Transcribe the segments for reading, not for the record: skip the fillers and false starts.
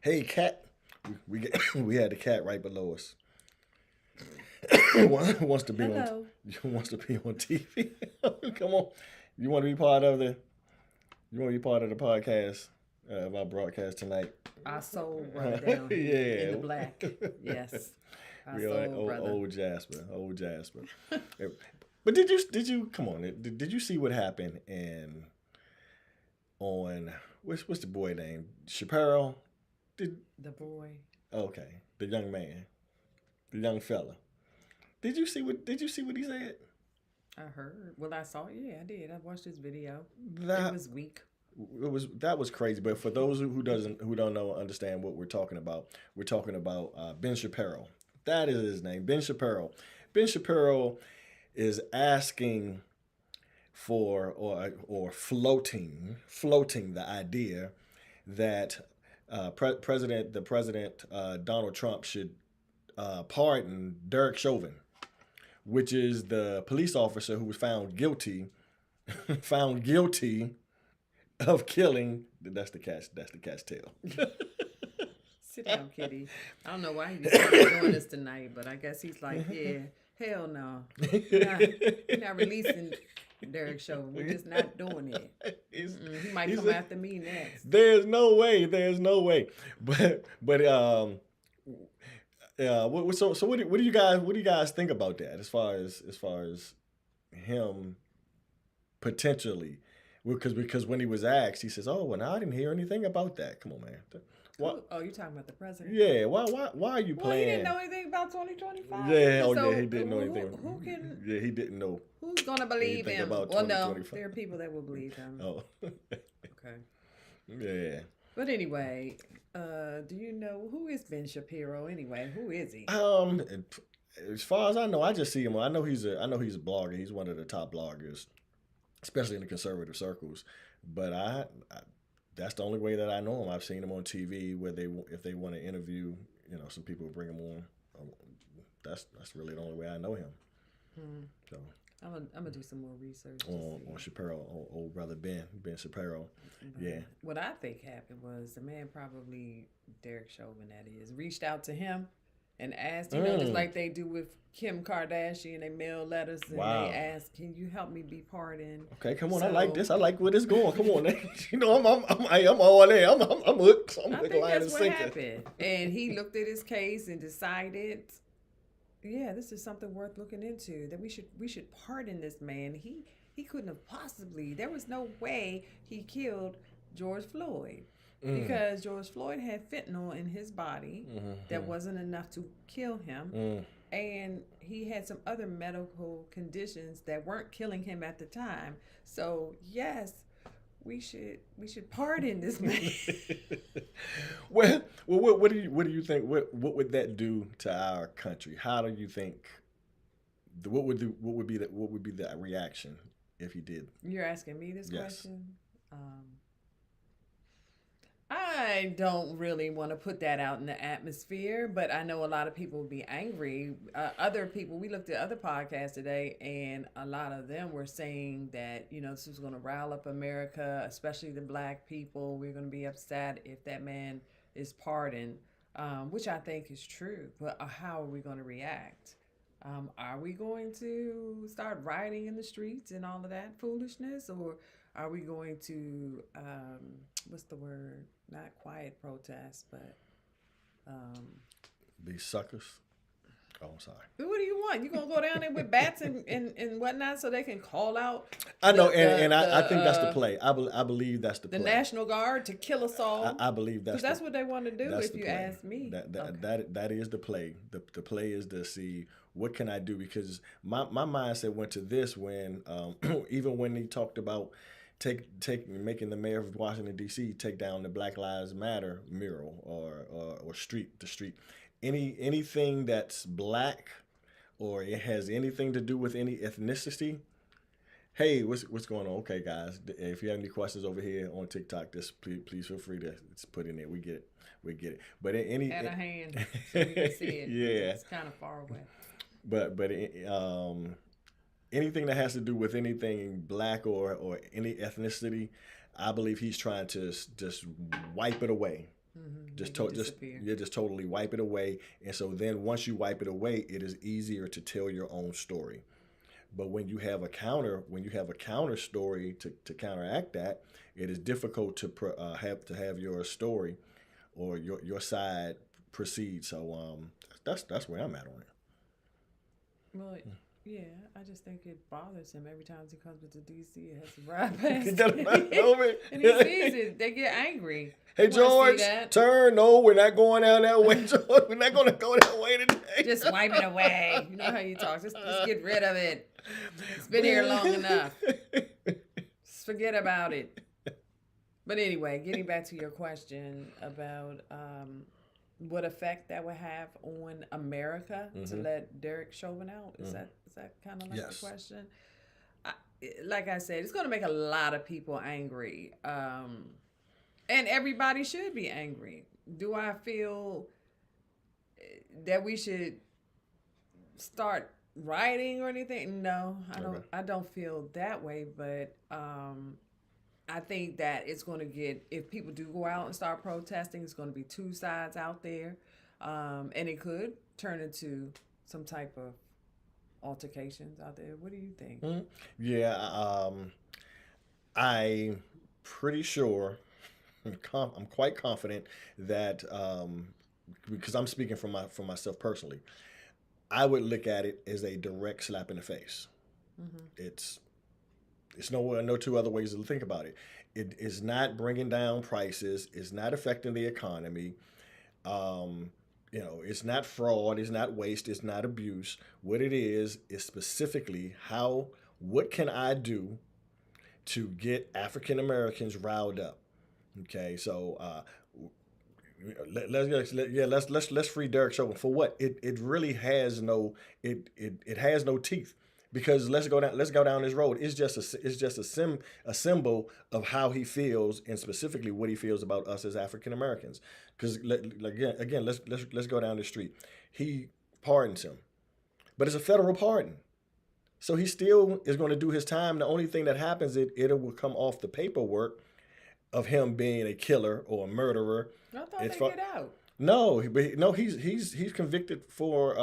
Hey, cat. We had the cat right below us. wants to be on Hello. wants to be on TV. Come on, you want to be part of the you want to be part of the podcast of our broadcast tonight. Our soul brother down here in Yeah, the black. Yes. Our we are soul brother. old Jasper. But did you come on? Did you see what happened in on what's the boy name? Shapiro. Did The boy. okay the young man, the young fella. Did you see what he said? I heard. Well, I saw it. Yeah, I did. I watched this video. It That was weak. that was crazy. But for those who don't know understand what we're talking about Ben Shapiro. That is his name, Ben Shapiro. Ben Shapiro is asking for or floating the idea that the president Donald Trump should pardon Derek Chauvin, which is the police officer who was found guilty of killing. That's the cat's tail. Sit down, kitty. I don't know why he decided doing this tonight, but I guess he's like, yeah, hell no. We're not releasing Derek Chauvin. We're just not doing it. He might come after me next. There's no way. There's no way. But so what do you guys think about that as far as him potentially? Because when he was asked, he says, "Oh, well, now I didn't hear anything about that." Come on, man. What? Oh, you're talking about the president? Yeah. Why are you Well, he didn't playing? know anything about 2025. Yeah. Oh, So yeah. He didn't know who, anything. who can? Yeah, he didn't know Who's gonna believe anything him? about Well, no, 2025. there are people that will believe him. Oh. Okay. Yeah. But anyway, do you know who is Ben Shapiro anyway? Who is he? As far as I know, I just see him. I know he's a blogger. He's one of the top bloggers, especially in the conservative circles. But that's the only way that I know him. I've seen him on TV where if they want to interview, some people bring him on. That's really the only way I know him. Hmm. So I'm gonna do some more research. To on see. Shapiro, old brother Ben Shapiro. But Yeah. what I think happened was the man probably Derek Chauvin, that is, reached out to him and asked, just like they do with Kim Kardashian, they mail letters and Wow. they ask, "Can you help me be pardoned?" Okay, come on. So I like this. I like where this going. Come on, I'm all in. I'm hooked. I'm I hooked, think line, and that's what sinker. happened. And he looked at his case and decided, yeah, this is something worth looking into. That we should pardon this man. He couldn't have possibly. There was no way he killed George Floyd. Because George Floyd had fentanyl in his body that wasn't enough to kill him. And he had some other medical conditions that weren't killing him at the time. So yes, we should pardon this man. Well, what do you think? What would that do to our country? How do you think? What would be the reaction if he did? You're asking me this Yes. question? I don't really want to put that out in the atmosphere, but I know a lot of people would be angry. Other people, we looked at other podcasts today, and a lot of them were saying that, this was going to rile up America, especially the black people. We're going to be upset if that man is pardoned, which I think is true. But how are we going to react? Are we going to start rioting in the streets and all of that foolishness? Or are we going to, what's the word? Not quiet protest, but Be suckers? Oh, I'm sorry. what do you want? You gonna go down there with bats and whatnot so they can call out? I know, the, I think that's the uh, play. I believe that's the the play. National Guard to kill us all. I believe Because that's what they want to do. that's If the you play. ask me, That is the play. The play is to see what can I do, because my mindset went to this when even when he talked about making the mayor of Washington D.C. take down the Black Lives Matter mural or the street, anything that's black or it has anything to do with any ethnicity. Hey, what's going on? Okay, guys, if you have any questions over here on TikTok, just please feel free to put in there. We get it. But any at a hand so we can see it. Yeah. It's kind of far away. But anything that has to do with anything black or any ethnicity, I believe he's trying to just wipe it away. Just totally wipe it away. And so then once you wipe it away, it is easier to tell your own story. But when you have a counter story to counteract that, it is difficult to have your story or your side proceed. So that's where I'm at on it. Well, yeah, I just think it bothers him every time he comes into DC. It has to ride past. And he sees it, they get angry. Hey, George, turn. No, we're not going down that way, George. We're not going to go that way today. Just wipe it away. You know how you talk. Just get rid of it. It's been here long enough. Just forget about it. But anyway, getting back to your question about what effect that would have on America to let Derek Chauvin out. Is that kind of like the question? Like I said, it's going to make a lot of people angry. And everybody should be angry. Do I feel that we should start rioting or anything? No, I don't. Okay. I don't feel that way. But I think that it's going to get, if people do go out and start protesting, it's going to be two sides out there, and it could turn into some type of altercations out there. What do you think? Mm-hmm. Yeah, I'm pretty sure. I'm quite confident that because I'm speaking for myself personally, I would look at it as a direct slap in the face. Mm-hmm. It's no two other ways to think about it. It is not bringing down prices. It's not affecting the economy. It's not fraud. It's not waste. It's not abuse. What it is specifically what can I do to get African Americans riled up? Okay, so let's free Derek Chauvin for what? It really has no it has no teeth, because let's go down this road. It's just a symbol of how he feels, and specifically what he feels about us as African Americans. Because again, let's go down the street. He pardons him, but it's a federal pardon. So he still is going to do his time. The only thing that happens, it will come off the paperwork of him being a killer or a murderer. I thought they get out. No, he's convicted for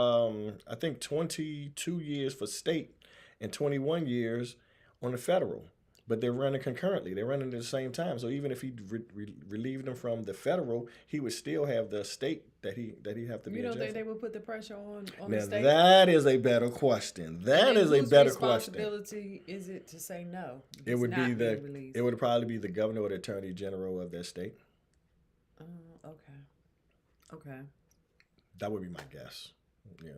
I think 22 years for state and 21 years on the federal. But they're running concurrently. They're running at the same time. So even if he relieved him from the federal, he would still have the state that he'd have to be in jail. You don't think they would put the pressure on now, the state? That is a better question. That is a better question. Whose responsibility is it to say no? It would probably be the governor or the attorney general of their state. Okay. That would be my guess. Yeah.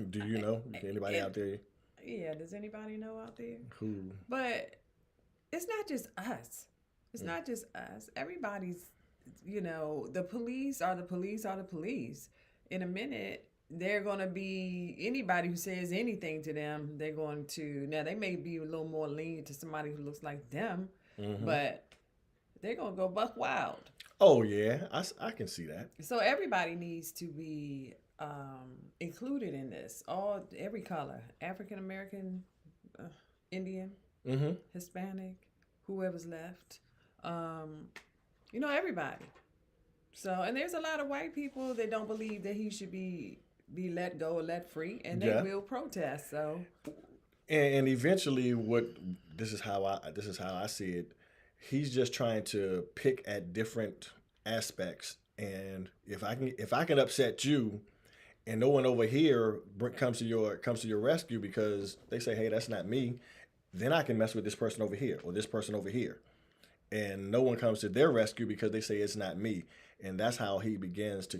Do you know? Anybody out there? Yeah. Does anybody know out there? Who? But it's not just us. It's not just us. Everybody's, the police are the police. In a minute, they're going to be, anybody who says anything to them, they're going to, now they may be a little more lenient to somebody who looks like them, but they're going to go buck wild. Oh, yeah. I can see that. So everybody needs to be included in this. Every color, African American, Indian, Hispanic, whoever's left, everybody. So, and there's a lot of white people that don't believe that he should be let go or let free, and they will protest. So, and eventually, this is how I see it. He's just trying to pick at different aspects, and if I can upset you, and no one over here comes to your rescue because they say, hey, that's not me, then I can mess with this person over here or this person over here, and no one comes to their rescue because they say it's not me, and that's how he begins to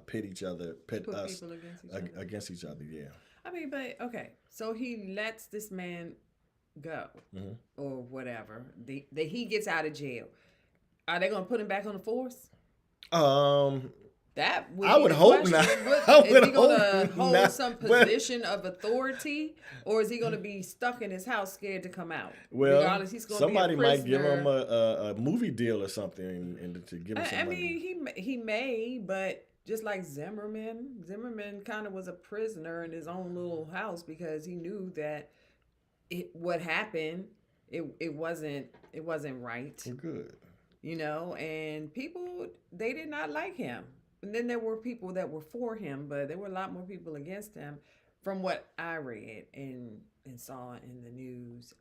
pit us against each other. Yeah. I mean, but okay, so he lets this man go or whatever. He gets out of jail. Are they going to put him back on the force? That would I would hope not. Is he going to hold some position of authority, or is he going to be stuck in his house scared to come out? Well, regardless, he's going somebody to be a might give him a movie deal or something, and to give him some money. I mean, he may, but just like Zimmerman kind of was a prisoner in his own little house because he knew that what happened it wasn't right. Well, good. And people, they did not like him. And then there were people that were for him, but there were a lot more people against him, from what I read and saw in the news.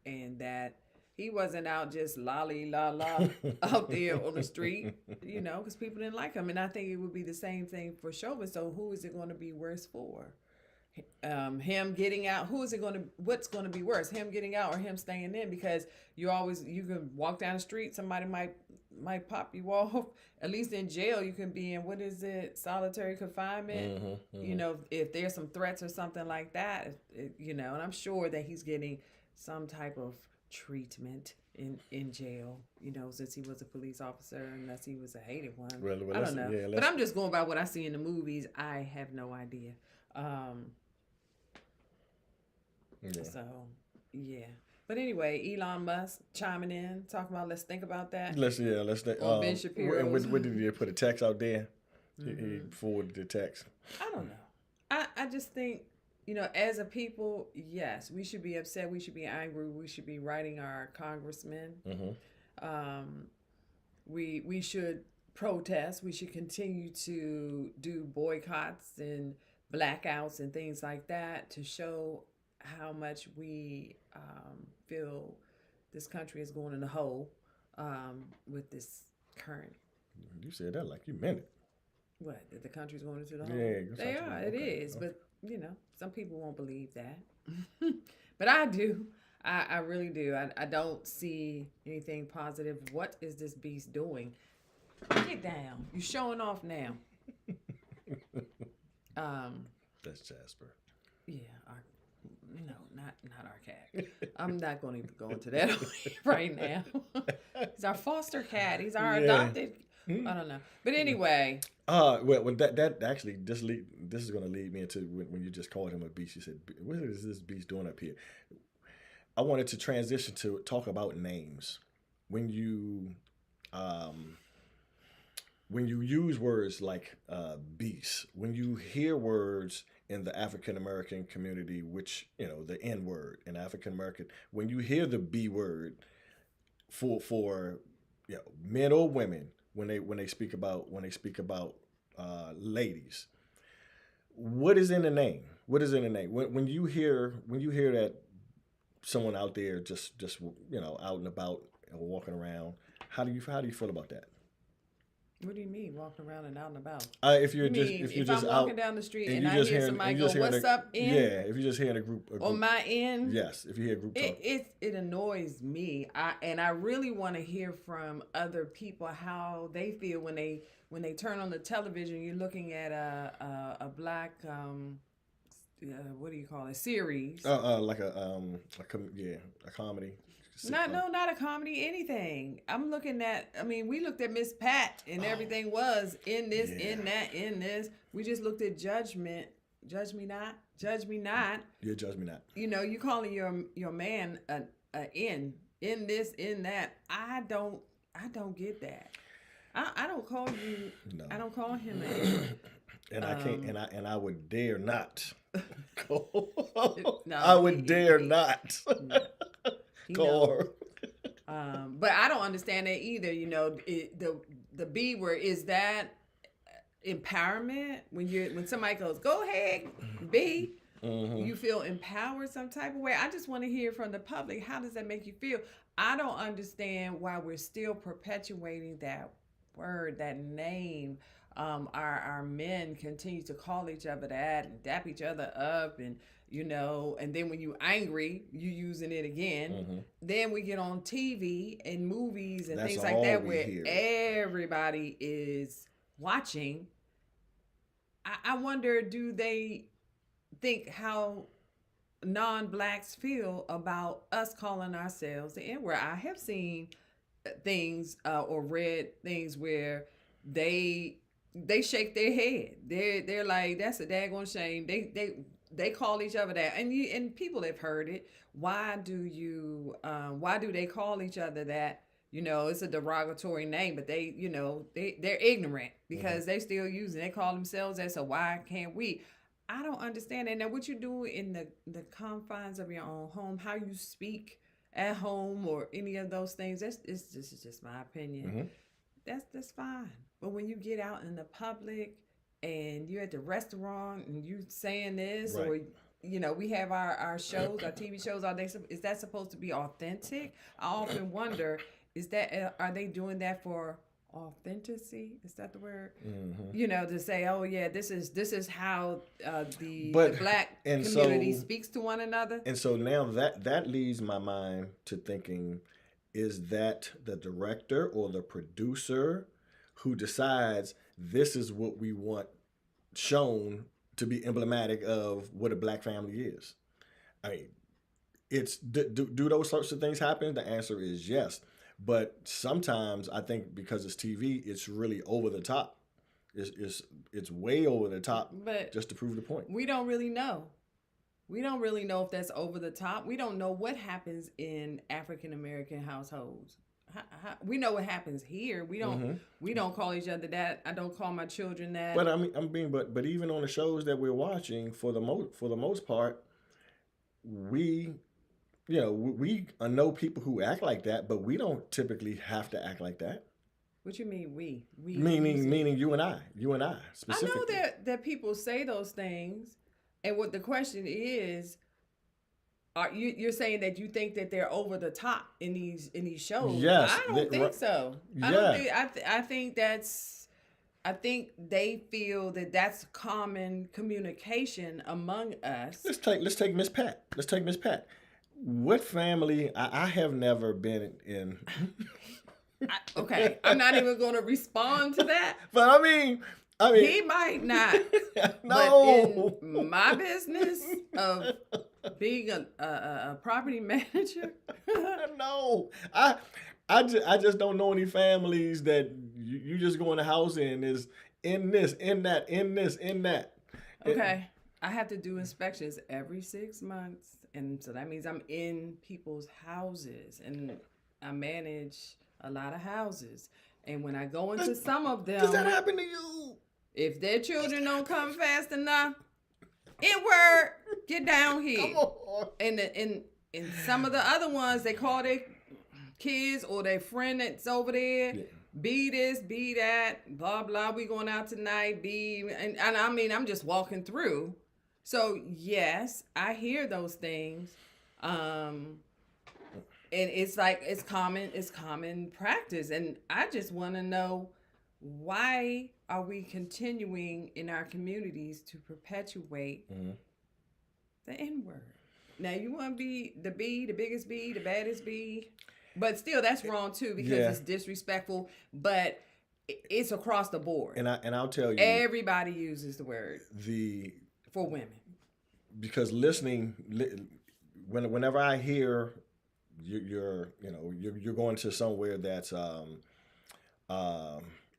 And that he wasn't out just lolly la la out there on the street, because people didn't like him. And I think it would be the same thing for Chauvin. So who is it going to be worse for? Him getting out? What's going to be worse, him getting out or him staying in? Because you can walk down the street, somebody might pop you off. At least in jail you can be in, what is it, solitary confinement. If there's some threats or something like that, and I'm sure that he's getting some type of treatment in jail, since he was a police officer, unless he was a hated one. Well, I don't know. But I'm just going by what I see in the movies. I have no idea. So, yeah. But anyway, Elon Musk chiming in, talking about, let's think about that. Let's think. Ben Shapiro. What did he put a text out there? He forwarded the text. I don't know. I just think, as a people, yes, we should be upset. We should be angry. We should be writing our congressmen. We should protest. We should continue to do boycotts and blackouts and things like that to show how much we feel this country is going in the hole with this current. You said that like you meant it. What? That the country's going into the hole? Yeah, they are. It is. Okay. But some people won't believe that. But I do. I really do. I don't see anything positive. What is this beast doing? Get down. You're showing off now. That's Jasper. Yeah, not our cat. I'm not going to even go into that right now. He's our foster cat. He's our adopted. I don't know, but anyway. Well, that actually this is going to lead me into when you just called him a beast. You said, "What is this beast doing up here?" I wanted to transition to talk about names. When you use words like beast, when you hear words in the African American community, which the N word in African American, when you hear the B word for men or women, when they speak about ladies, what is in the name? What is in the name? When you hear that someone out there just out and about and walking around, how do you feel about that? What do you mean walking around and out and about? If I'm walking down the street and I hear somebody go, "What's up, in?" Yeah, if you're just hearing a group on my end. Yes, if you hear a group talk. It annoys me. I really want to hear from other people how they feel when they turn on the television. You're looking at a black what do you call it, series? Like a comedy. Not a comedy, anything. I'm looking at, we looked at Miss Pat and everything was in this, in that, in this. We just looked at Judgment. Judge me not. Yeah, judge me not. You calling your man in this, in that. I don't get that. I don't call you. No. I don't call him an. And I can't, and I would dare not. I would dare not. But I don't understand that either. The B word, is that empowerment? When somebody goes, "Go ahead, B," you feel empowered some type of way. I just want to hear from the public. How does that make you feel? I don't understand why we're still perpetuating that word, that name. Our men continue to call each other that and dap each other up, and and then when you're angry, you using it again. Then we get on TV and movies and things like that where everybody is watching. I wonder, do they think how non-blacks feel about us calling ourselves the N-word? I have seen things or read things where they shake their head. They're like, that's a daggone shame. They call each other that, and people have heard it. Why do they call each other that? It's a derogatory name, but they're ignorant because they still use it. They call themselves that. So why can't we? I don't understand that. Now, what you do in the confines of your own home, how you speak at home or any of those things, this is just my opinion. Mm-hmm. That's fine. But when you get out in the public and you're at the restaurant and you saying this, Right. or we have our shows, our TV shows, is that supposed to be authentic? I often wonder, are they doing that for authenticity? Is that the word? Mm-hmm. To say, oh yeah, this is how the But black and community so speaks to one another. and so now that leads my mind to thinking, is that the director or the producer who decides this is what we want shown to be emblematic of what a black family is? I mean, do those sorts of things happen? The answer is yes. But sometimes I think because it's TV, it's really over the top. It's way over the top, But just to prove the point. we don't really know. We don't really know if that's over the top. We don't know what happens in African American households. We know what happens here. We don't call each other that. I don't call my children that. But but even on the shows that we're watching, for the most part, we we know people who act like that, but we don't typically have to act like that. What you mean we? Meaning you and I specifically. I know that people say those things, and what the question is, you're saying that you think that they're over the top in these shows? Yes, I don't think so. I think they feel that that's common communication among us. Let's take Miss Pat. What family? I have never been in. Okay, I'm not even going to respond to that. But I mean, he might not. No. But in my business of being a property manager, no, I just don't know any families that you just go in the house and is in this, in that, in this, in that. Okay, I have to do inspections every 6 months, and so that means I'm in people's houses, and I manage a lot of houses. And when I go into some of them, does that happen to you? If their children don't come fast enough, word, get down here. Come on. And in some of the other ones, they call their kids or their friend that's over there. Yeah. Be this, be that, blah blah. We going out tonight. And I mean, I'm just walking through. So yes, I hear those things. And it's like it's common practice, and I just want to know, why are we continuing in our communities to perpetuate the N-word? Now you want to be the biggest B, the baddest B, but still that's wrong too, because it's disrespectful. But it's across the board, and I'll tell you, everybody uses the word for women. Because whenever I hear you're going to somewhere that's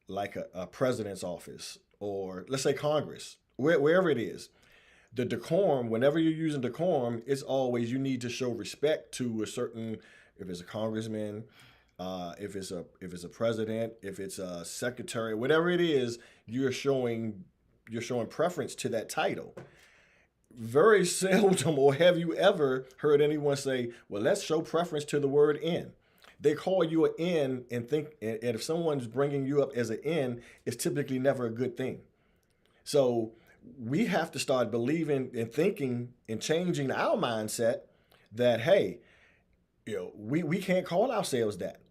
like a president's office, or let's say Congress, wherever it is, the decorum, whenever you're using decorum, it's always you need to show respect to a certain, if it's a congressman, if it's a president, if it's a secretary, whatever it is, you're showing preference to that title. Very seldom, or have you ever heard anyone say, well, let's show preference to the word N? They call you an N and if someone's bringing you up as an N, it's typically never a good thing. So we have to start believing and thinking and changing our mindset that, hey, we can't call ourselves that.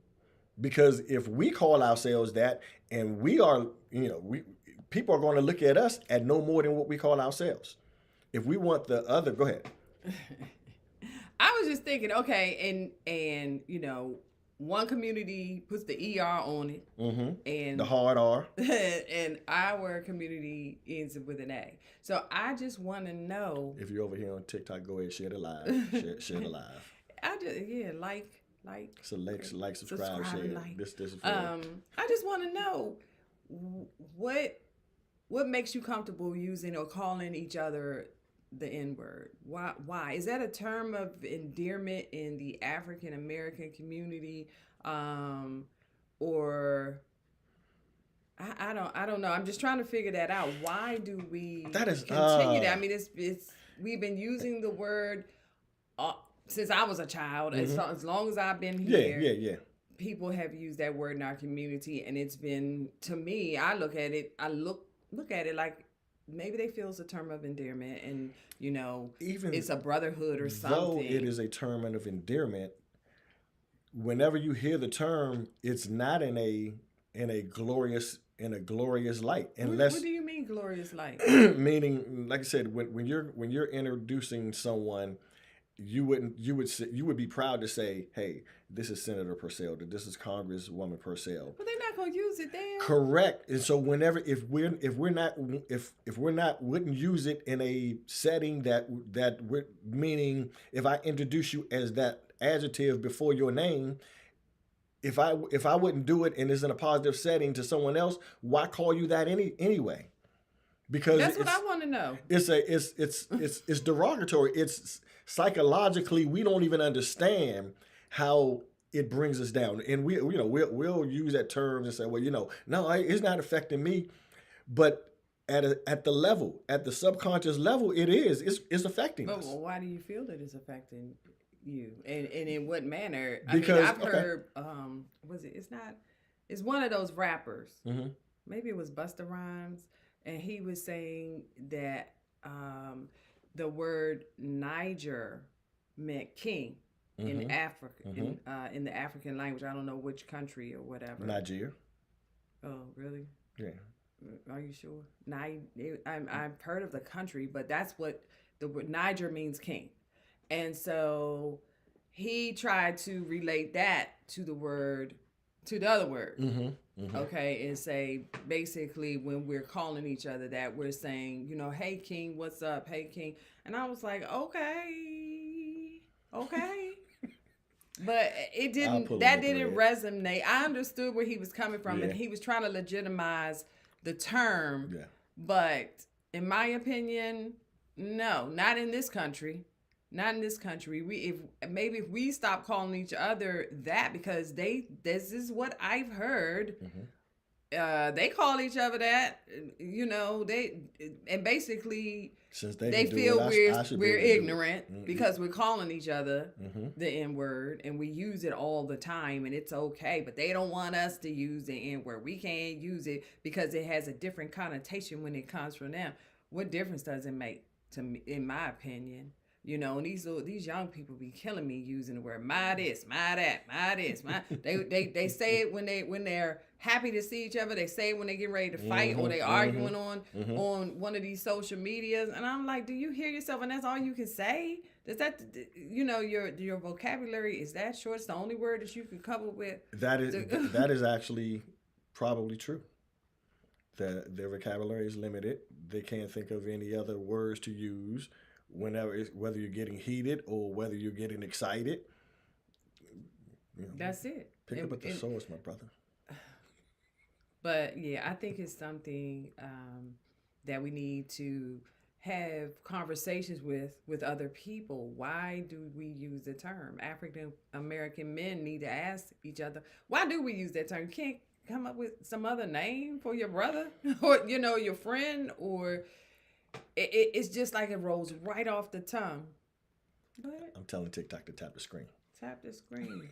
Because if we call ourselves that, and we are, people are going to look at us at no more than what we call ourselves. If we want the other, go ahead. I was just thinking, okay, and one community puts the ER on it, and the hard R, and our community ends with an A. So I just want to know. If you're over here on TikTok, go ahead, share it live. share it live. I just like. So like, subscribe, share. Like. This is for I just want to know what makes you comfortable using or calling each other the N-word. Why is that a term of endearment in the African American community, or I don't know. I'm just trying to figure that out. Why do we continue that? I mean, it's we've been using the word since I was a child, as long as I've been Yeah, here, yeah. people have used that word in our community, and it's been, to me, I look at it, look at it like maybe they feel it's a term of endearment, and Even it's a brotherhood or though it something. is a term of endearment, whenever you hear the term, it's not in a glorious light, What unless do you mean glorious light? meaning, like I said, when you're introducing someone, you would be proud to say, hey, this is Senator Purcell, that this is Congresswoman Purcell. But they're not gonna use it there. Correct. And so whenever if we're not wouldn't use it in a setting that we're, meaning if I introduce you as that adjective before your name, if I wouldn't do it and it's in a positive setting to someone else, why call you that anyway? Because That's what I want to know. It's derogatory. It's psychologically, we don't even understand how it brings us down, and we'll use that terms and say, well, no, it's not affecting me, but at the subconscious level, it's affecting But us. why do you feel that it's affecting you, and in what manner? Because I've heard, was it? It's not. It's one of those rappers. Mm-hmm. Maybe it was Busta Rhymes, and he was saying that the word Niger meant king in Africa, in the African language. I don't know which country or whatever. Nigeria. Oh, really? Yeah. Are you sure? I've heard of the country, but that's what the word Niger means, king. And so he tried to relate that to the other word. Okay, and say basically when we're calling each other that, we're saying, hey king, what's up? Hey king. And I was like, okay. But it didn't resonate. I understood where he was coming from, and he was trying to legitimize the term. Yeah. But in my opinion, no, not in this country. Not in this country. If we stop calling each other that, because this is what I've heard. They call each other that, and basically since they feel we're ignorant because we're calling each other the N-word, and we use it all the time, and it's okay. But they don't want us to use the N-word. We can't use it because it has a different connotation when it comes from them. What difference does it make to me, in my opinion? And these young people be killing me using the word my this, my that, my this, my. They say it when they're happy to see each other. They say it when they get ready to fight, or they arguing on one of these social medias. And I'm like, do you hear yourself? And that's all you can say? Does that your vocabulary is that short? It's the only word that you can come up with. That is actually probably true. Their vocabulary is limited. They can't think of any other words to use. Whether you're getting heated or whether you're getting excited, that's it. Pick up at the source, my brother. But yeah, I think it's something that we need to have conversations with other people. Why do we use the term? African American men need to ask each other, why do we use that term? You can't come up with some other name for your brother or your friend, or it's just like it rolls right off the tongue. Go ahead. I'm telling TikTok to tap the screen. Tap the screen.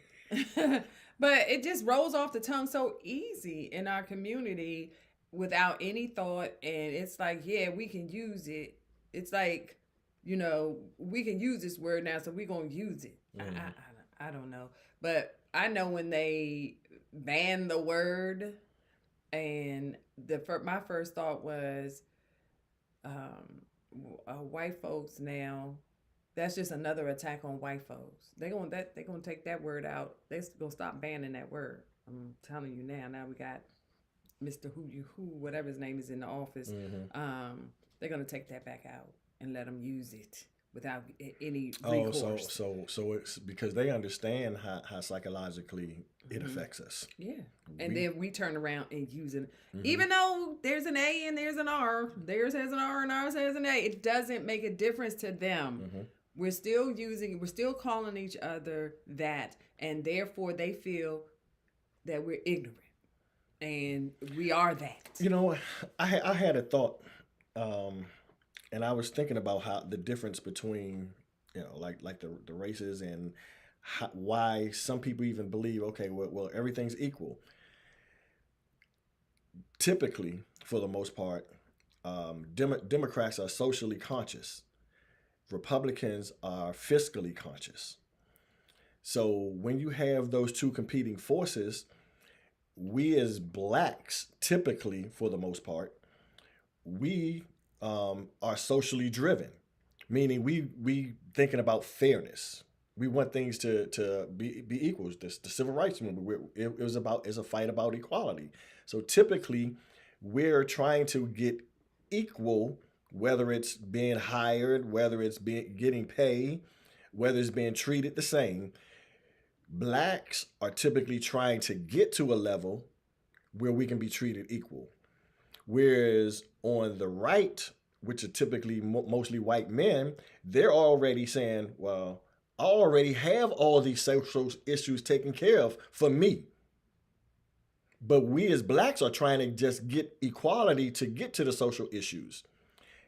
But it just rolls off the tongue so easy in our community without any thought. And it's like, yeah, we can use it. It's like, we can use this word now, so we're going to use it. I don't know. But I know when they banned the word, and my first thought was, white folks now, that's just another attack on white folks. They're gonna take that word out. They're gonna stop banning that word. I'm telling you now. Now we got Mr. Who whatever his name is in the office. They're gonna take that back out and let them use it without any recourse. So it's because they understand how psychologically it affects us. Yeah. And then we turn around and use it. Even though there's an A and there's an R, theirs has an R and ours has an A, it doesn't make a difference to them. We're still calling each other that, and therefore they feel that we're ignorant. And we are that. I had a thought, and I was thinking about how the difference between like the races and why some people even believe, okay, well everything's equal. Typically, for the most part, Democrats are socially conscious. Republicans are fiscally conscious. So when you have those two competing forces, we as blacks, typically for the most part, we are socially driven, meaning we thinking about fairness. We want things to be equals. The civil rights movement, it was a fight about equality. So typically, we're trying to get equal, whether it's being hired, whether it's getting paid, whether it's being treated the same. Blacks are typically trying to get to a level where we can be treated equal. Whereas on the right, which are typically mostly white men, they're already saying, well, I already have all these social issues taken care of for me. But we as blacks are trying to just get equality to get to the social issues.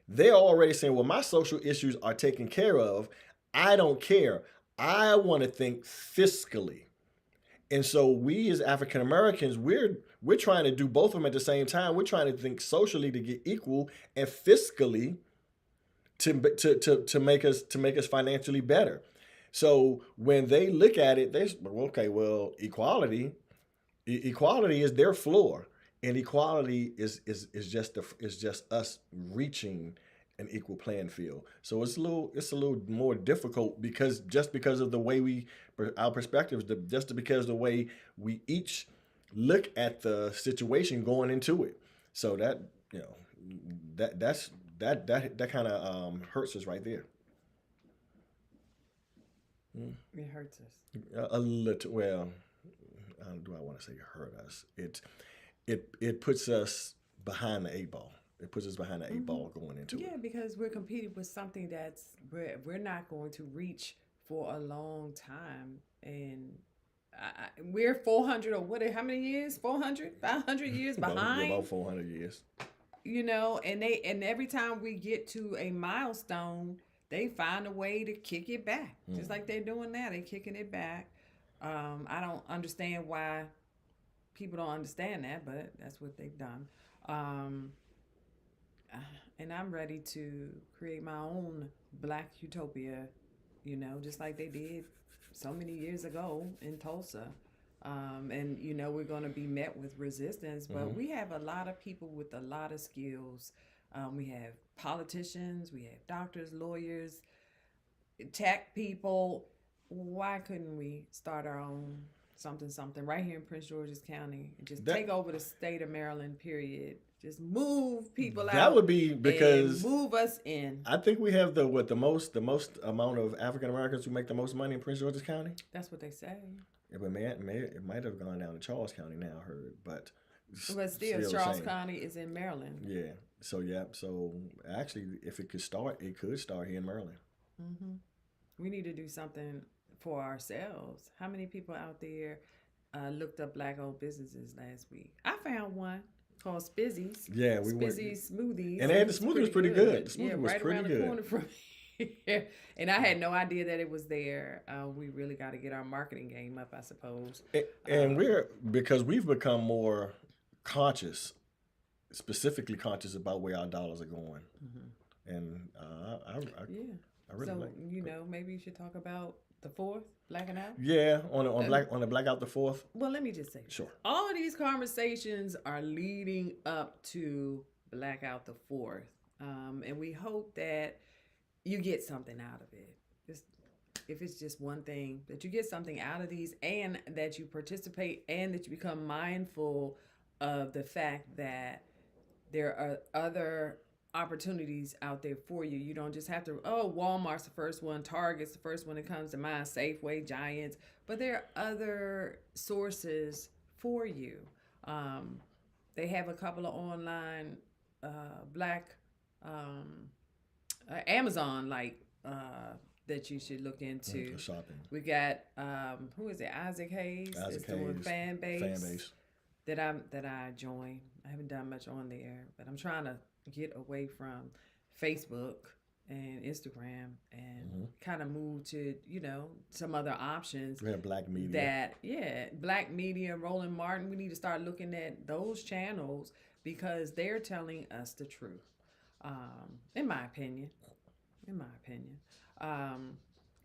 They're already saying, well, my social issues are taken care of. I don't care. I want to think fiscally. And so we as African Americans, we're trying to do both of them at the same time. We're trying to think socially to get equal and fiscally to make us financially better. So when they look at it, they say, okay, well, equality is their floor, and equality is just us reaching an equal playing field. So it's a little more difficult because of the way our perspectives, just because of the way we each look at the situation going into it. So that that kind of hurts us right there. It hurts us. A little. Well, do I want to say hurt us? It puts us behind the eight ball. It puts us behind the eight ball going into it. Yeah, because we're competing with something that's we're not going to reach for a long time, and we're 400 or what? How many years? 400, 500 years behind. About 400 years. And every time we get to a milestone, they find a way to kick it back, just like they're doing now. They're kicking it back. I don't understand why people don't understand that, but that's what they've done. And I'm ready to create my own black utopia, just like they did so many years ago in Tulsa. And, we're going to be met with resistance, but we have a lot of people with a lot of skills. We have politicians, we have doctors, lawyers, tech people. Why couldn't we start our own something right here in Prince George's County and just take over the state of Maryland, period? Just move people out. That would be because move us in. I think we have the most amount of African Americans who make the most money in Prince George's County. That's what they say. Yeah, but it might have gone down to Charles County now. I heard, but still Charles County is in Maryland. Yeah. So actually, if it could start here in Maryland. Mm-hmm. We need to do something for ourselves. How many people out there looked up black-owned businesses last week? I found one called Spizzy's. Yeah, Spizzy's Smoothies. And the smoothie was pretty good. The smoothie was right pretty around good. The corner from here. And I had no idea that it was there. We really got to get our marketing game up, I suppose. And because we've become more conscious, specifically conscious about where our dollars are going. Mm-hmm. And I really like. Maybe you should talk about the 4th, blacking out. Yeah, on the blackout the 4th. Well, let me just say, sure. All of these conversations are leading up to blackout the 4th, and we hope that you get something out of it. If it's just one thing, that you get something out of these, and that you participate, and that you become mindful of the fact that there are other opportunities out there for you. You don't just have to, Walmart's the first one, Target's the first one that comes to mind, Safeway, Giants, but there are other sources for you. They have a couple of online black Amazon that you should look into. Shopping. We got who is it? Isaac Hayes. Isaac Hayes. Doing fan base. That I joined. I haven't done much on there, but I'm trying to get away from Facebook and Instagram and kind of move to, some other options. We have black media. Black media, Roland Martin. We need to start looking at those channels because they're telling us the truth. In my opinion.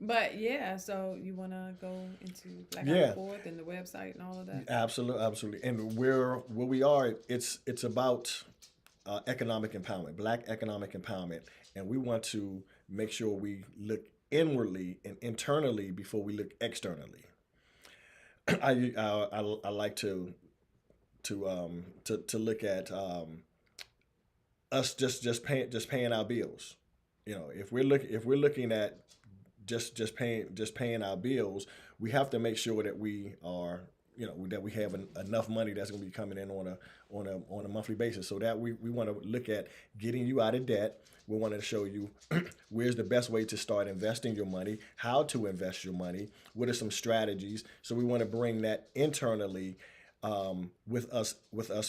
But yeah, so you want to go into Black Out Forth and the website and all of that? Absolutely. And where we are, it's about economic empowerment, Black economic empowerment, and we want to make sure we look inwardly and internally before we look externally. I like to look at us just paying our bills. If we're looking at just paying our bills, we have to make sure that we are, that we have enough money that's going to be coming in on a monthly basis. So that we want to look at getting you out of debt. We want to show you where's the best way to start investing your money, how to invest your money, what are some strategies. So we want to bring that internally with us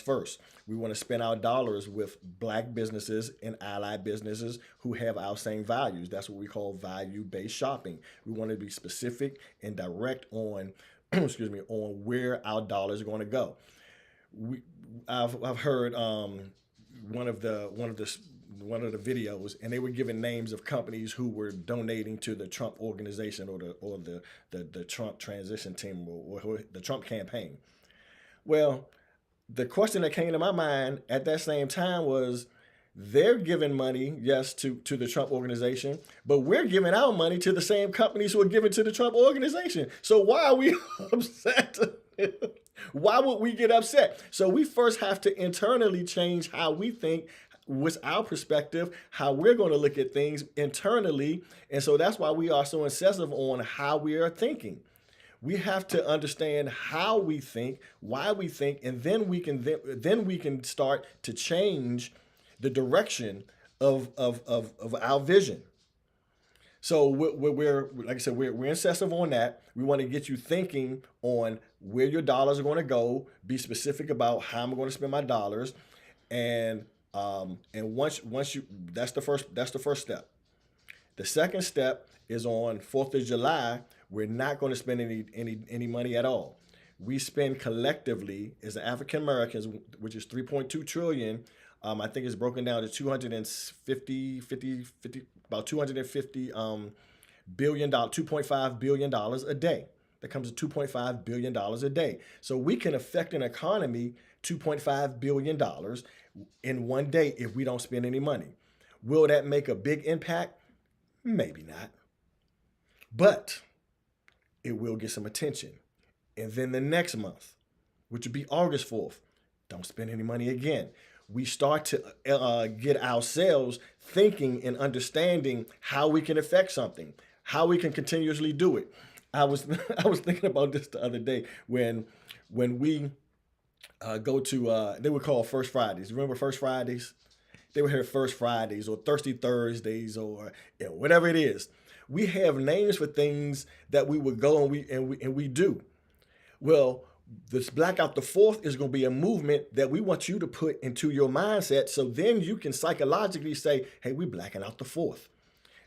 first. We want to spend our dollars with Black businesses and allied businesses who have our same values. That's what we call value-based shopping. We want to be specific and direct on, on where our dollars are going to go. I've heard one of the videos, and they were giving names of companies who were donating to the Trump organization or the Trump transition team or the Trump campaign. Well, the question that came to my mind at that same time was, they're giving money, yes, to the Trump organization, but we're giving our money to the same companies who are giving to the Trump organization. So why are we upset? Why would we get upset? So we first have to internally change how we think, what's our perspective, how we're going to look at things internally. And so that's why we are so incisive on how we are thinking. We have to understand how we think, why we think, and then we can start to change the direction of our vision. So we're like I said, we're incisive on that. We want to get you thinking on where your dollars are going to go. Be specific about how I'm going to spend my dollars, and once you that's the first step. The second step is on 4th of July. We're not going to spend any money at all. We spend collectively as African Americans, which is $3.2 trillion. I think it's broken down to about $250 billion, $2.5 billion a day. That comes to $2.5 billion a day. So we can affect an economy $2.5 billion in one day if we don't spend any money. Will that make a big impact? Maybe not. But it will get some attention. And then the next month, which would be August 4th, don't spend any money again. We start to get ourselves thinking and understanding how we can affect something, how we can continuously do it. I was thinking about this the other day when we go to, they were called First Fridays. Remember First Fridays? They were here First Fridays or Thirsty Thursdays or whatever it is. We have names for things that we would go and we do. Well, this Blackout the 4th is going to be a movement that we want you to put into your mindset, so then you can psychologically say, hey, we blacking out the 4th.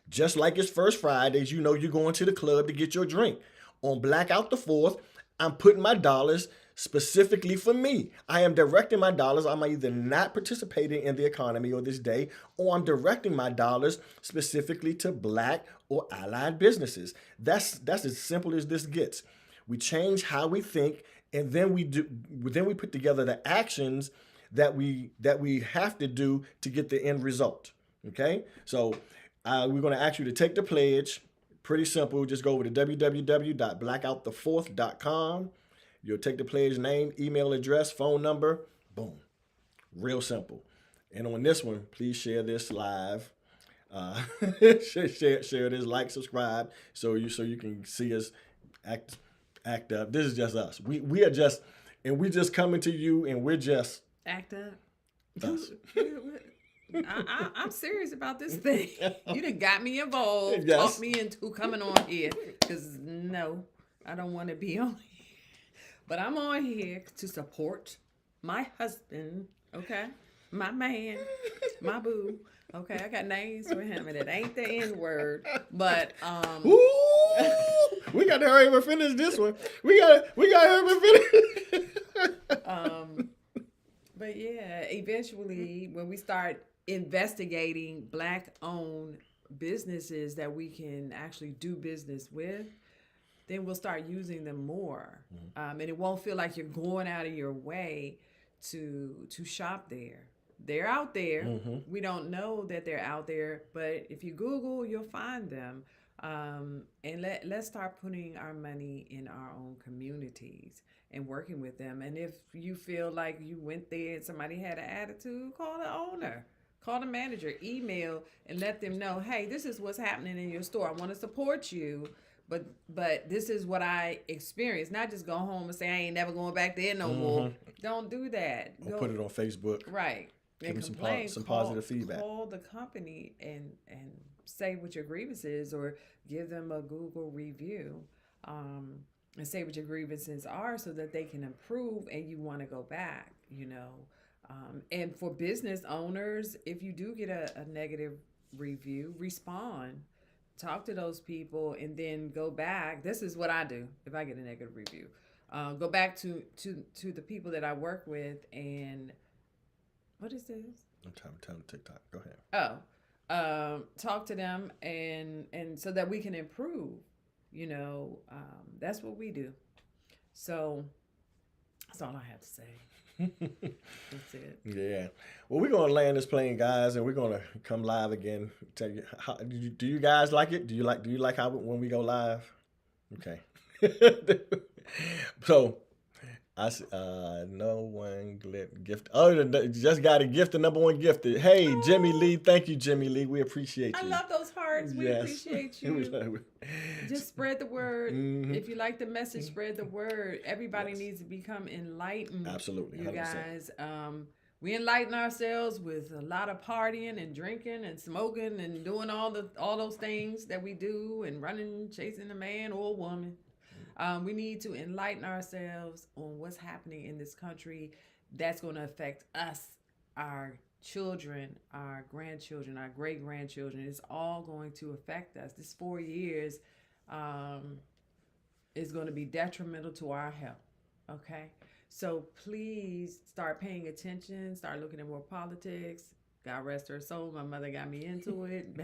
Just like it's First Fridays, you're going to the club to get your drink. On Blackout the 4th, I'm putting my dollars specifically for me. I am directing my dollars. I'm either not participating in the economy or this day, or I'm directing my dollars specifically to Black or allied businesses. That's as simple as this gets. We change how we think, and then we put together the actions that we have to do to get the end result. Okay, so we're going to ask you to take the pledge. Pretty simple. Just go over to www.blackoutthefourth.com. You'll take the pledge name, email address, phone number. Boom. Real simple. And on this one, please share this live. Share this, like, subscribe, so you can see us act up. This is just us. We are just, and we just coming to you, and we're just act up. Us. I'm serious about this thing. You done got me involved, yes. Talked me into coming on here, because no, I don't want to be on here. But I'm on here to support my husband, okay? My man, My boo. Okay, I got names for him, and it ain't the N word. But Ooh, we got to hurry up and finish this one. We got to hurry up and finish. But yeah, eventually when we start investigating Black-owned businesses that we can actually do business with, then we'll start using them more, and it won't feel like you're going out of your way to shop there. They're out there. We don't know that they're out there, but if you Google, you'll find them. And let's start putting our money in our own communities and working with them. And if you feel like you went there and somebody had an attitude, call the owner. Call the manager, email, and let them know, hey, this is what's happening in your store. I want to support you, but this is what I experienced. Not just go home and say, I ain't never going back there no more. Don't do that. Or put it on Facebook. Right. Give them some positive feedback. Call the company and say what your grievance is, or give them a Google review, and say what your grievances are so that they can improve and you want to go back, and for business owners, if you do get a negative review, respond, talk to those people, and then go back. This is what I do if I get a negative review. Go back to the people that I work with, and what is this? I'm telling TikTok. Go ahead. Talk to them and so that we can improve. That's what we do. So that's all I have to say. That's it. Yeah. Well, we're gonna land this plane, guys, and we're gonna come live again. Tell you, do you guys like it? Do you like how when we go live? Okay. So, no one gift. Oh, just got a gift. The number one gifted. Hey, Jimmy Lee. Thank you, Jimmy Lee. We appreciate you. I love those hearts. We appreciate you. Just spread the word. If you like the message, spread the word. Everybody needs to become enlightened. Absolutely, 100%. You guys. We enlighten ourselves with a lot of partying and drinking and smoking and doing all those things that we do, and running, chasing a man or a woman. We need to enlighten ourselves on what's happening in this country that's going to affect us, our children, our grandchildren, our great-grandchildren. It's all going to affect us. This 4 years is going to be detrimental to our health, okay? So please start paying attention, start looking at more politics. God rest her soul. My mother got me into it.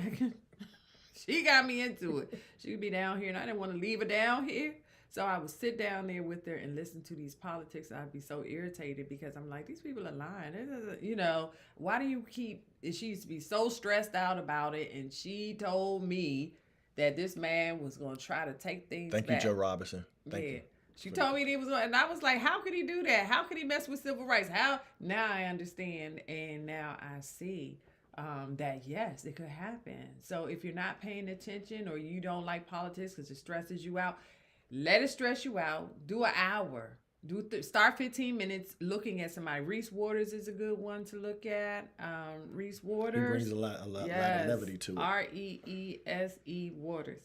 She got me into it. She would be down here, and I didn't want to leave her down here. So I would sit down there with her and listen to these politics. I'd be so irritated because I'm like, these people are lying. Why do you keep... She used to be so stressed out about it, and she told me that this man was going to try to take things back. Thank you, Joe Robinson. Thank you. She told me he was, and I was like, how could he do that? How could he mess with civil rights? Now I understand, and now I see that, yes, it could happen. So if you're not paying attention, or you don't like politics because it stresses you out, let it stress you out. Do an hour. Start 15 minutes looking at somebody. Reese Waters is a good one to look at. Reese Waters. He brings a lot of levity to it. Reese Waters.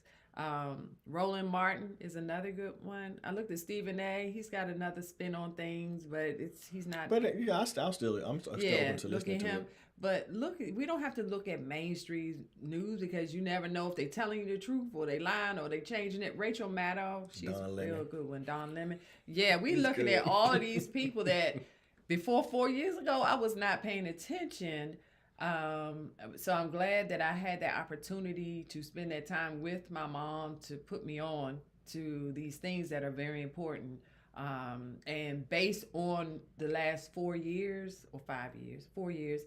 Roland Martin is another good one. I looked at Stephen A. He's got another spin on things, but he's not. But I'm still open to listening to him. But we don't have to look at mainstream news, because you never know if they're telling you the truth, or they lying, or they changing it. Rachel Maddow, she's a real good one. Don Lemon. Yeah, we looking at all of these people that before 4 years ago, I was not paying attention. So I'm glad that I had that opportunity to spend that time with my mom to put me on to these things that are very important. And based on the last 4 years or 5 years, 4 years,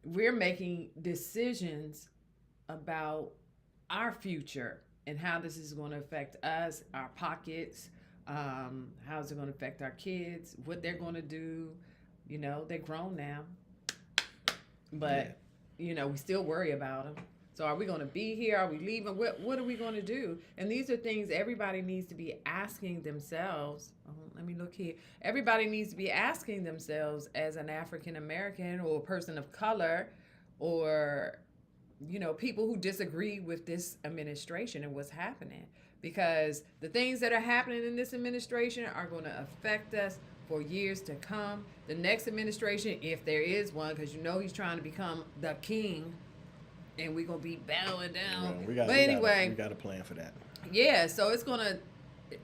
we're making decisions about our future and how this is going to affect us, our pockets, how is it going to affect our kids, what they're going to do. They're grown now, but we still worry about them. So are we going to be here? Are we leaving? What are we going to do? And these are things everybody needs to be asking themselves. Let me look here. Everybody needs to be asking themselves, as an African American or a person of color, or people who disagree with this administration and what's happening, because the things that are happening in this administration are going to affect us for years to come. The next administration, if there is one, because you know he's trying to become the king, and we're gonna be bowing down. Well, we got a plan for that. Yeah, so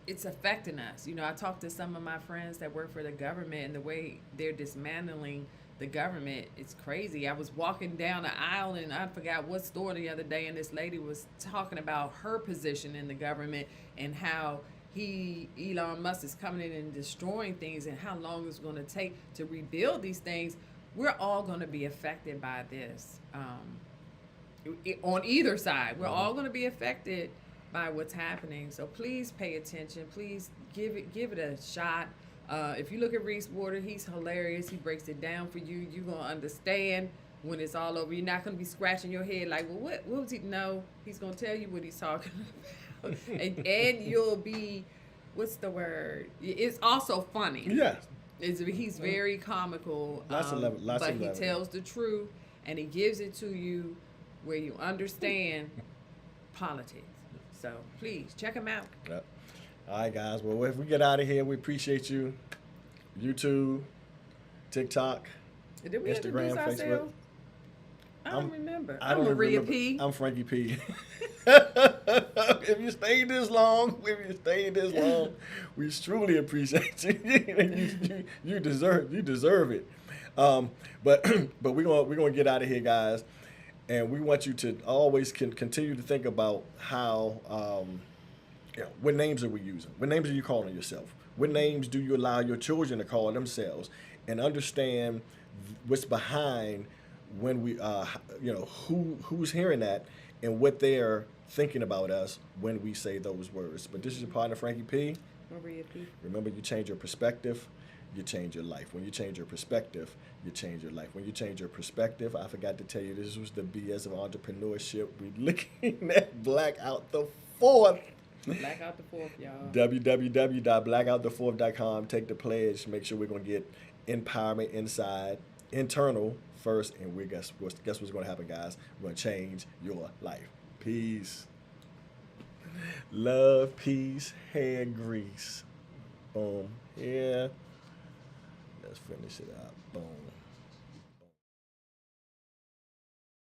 it's affecting us. You know, I talked to some of my friends that work for the government, and the way they're dismantling the government, it's crazy. I was walking down the aisle, and I forgot what store the other day, and this lady was talking about her position in the government and how Elon Musk is coming in and destroying things, and how long it's going to take to rebuild these things. We're all going to be affected by this. On either side, we're all going to be affected by what's happening. So please pay attention. Please give it a shot. If you look at Reese Water, he's hilarious. He breaks it down for you. You're going to understand when it's all over. You're not going to be scratching your head like, well, what was he? No, he's going to tell you what he's talking about. and you'll be, what's the word? It's also funny. Yeah. He's very comical. Lots of but he tells the truth, and he gives it to you where you understand politics. So please check him out. Yep. All right, guys. Well, if we get out of here, we appreciate you. YouTube, TikTok, Did we Instagram, Facebook. I don't remember. I'm Maria remember. P. I'm Frankie P. If you stayed this long, we truly appreciate you. you deserve it. But we're gonna get out of here, guys. And we want you to always continue to think about how, what names are we using? What names are you calling yourself? What names do you allow your children to call themselves? And understand what's behind when we, who's hearing that and what they're thinking about us when we say those words. But this is your partner, Frankie P. Maria P. Remember, you change your perspective, you change your life. When you change your perspective, you change your life. When you change your perspective, I forgot to tell you, this was the BS of entrepreneurship. We're looking at Black Out the Fourth. Black Out the Fourth, y'all. www.blackoutthefourth.com. Take the pledge. Make sure we're going to get empowerment inside, internal first, and guess what's going to happen, guys? We're going to change your life. Peace. Love, peace, hair grease. Boom. Yeah. Let's finish it up. Boom.